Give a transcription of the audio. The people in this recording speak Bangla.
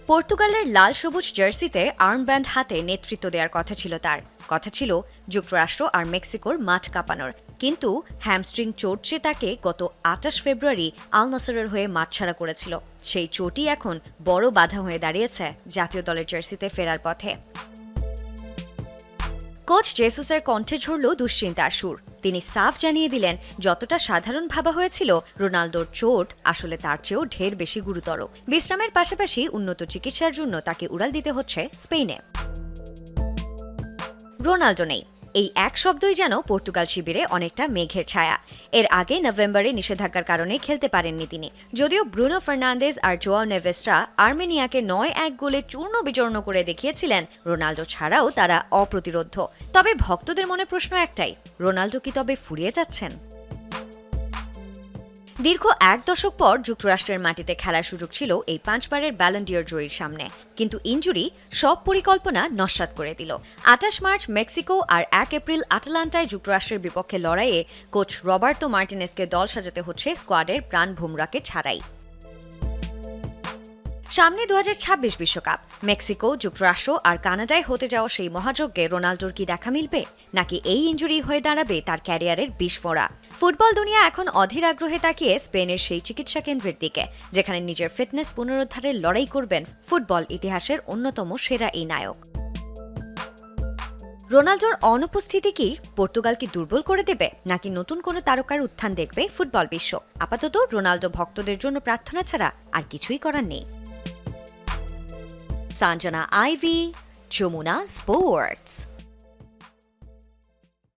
পর্তুগালের লাল সবুজ জার্সিতে আর্মব্যান্ড হাতে নেতৃত্ব দেওয়ার কথা ছিল তার। কথা ছিল যুক্তরাষ্ট্র আর মেক্সিকোর মাঠ কাঁপানোর, কিন্তু হ্যামস্ট্রিং চোট যে তাকে গত ২৮ ফেব্রুয়ারি আল নাসরের হয়ে মাঠ ছাড়া করেছিল। সেই চোটই এখন বড় বাধা হয়ে দাঁড়িয়েছে জাতীয় দলের জার্সিতে ফেরার পথে। কোচ জেসুসের কণ্ঠে ঝরল দুশ্চিন্তার সুর। তিনি সাফ জানিয়ে দিলেন, যতটা সাধারণ ভাবা হয়েছিল রোনালদোর চোট আসলে তার চেয়েও ঢের বেশি গুরুতর। বিশ্রামের পাশাপাশি উন্নত চিকিৎসার জন্য তাকে উড়াল দিতে হচ্ছে স্পেনে। রোনালদো নেই, এই এক শব্দই যেন পর্তুগাল শিবিরে অনেকটা মেঘের ছায়া। এর আগে নভেম্বরে নিষেধাজ্ঞার কারণে খেলতে পারেননি তিনি। যদিও ব্রুনো ফার্নান্দেজ আর জোয়াও নেভেসরা আর্মেনিয়াকে ৯-১ গোলে চূর্ণ বিচূর্ণ করে দেখিয়েছিলেন রোনালদো ছাড়াও তারা অপ্রতিরোধ্য। তবে ভক্তদের মনে প্রশ্ন একটাই, রোনালদো কি তবে ফুরিয়ে যাচ্ছেন? দীর্ঘ এক দশক পর যুক্তরাষ্ট্রের মাটিতে খেলার সুযোগ ছিল এই ৫ বারের ব্যালন ডিওর জয়ীর সামনে, কিন্তু ইনজুরি সব পরিকল্পনা নস্যাৎ করে দিল। ২৮ মার্চ মেক্সিকো আর ১ এপ্রিল আটালান্টায় যুক্তরাষ্ট্রের বিপক্ষে লড়াইয়ে কোচ রবার্তো মার্টিনেজকে দল সাজাতে হচ্ছে স্কোয়াডের প্রাণ ভোমরাকে ছাড়াই। সামনে ২০২৬ বিশ্বকাপ, মেক্সিকো, যুক্তরাষ্ট্র আর কানাডায় হতে যাওয়া সেই মহাযজ্ঞে রোনালদোর কি দেখা মিলবে, নাকি এই ইনজুরি হয়ে দাঁড়াবে তার ক্যারিয়ারের বিস্ফোরা? ফুটবল দুনিয়া এখন অধীর আগ্রহে তাকিয়ে স্পেনের সেই চিকিৎসা কেন্দ্রের দিকে, যেখানে নিজের ফিটনেস পুনরুদ্ধারের লড়াই করবেন ফুটবল ইতিহাসের অন্যতম সেরা এই নায়ক। রোনালদোর অনুপস্থিতি কি পর্তুগালকে দুর্বল করে দেবে, নাকি নতুন কোনো তারকার উত্থান দেখবে ফুটবল বিশ্ব? আপাতত রোনালদো ভক্তদের জন্য প্রার্থনা ছাড়া আর কিছুই করার নেই। সানজানা আইভি, যমুনা স্পোর্টস।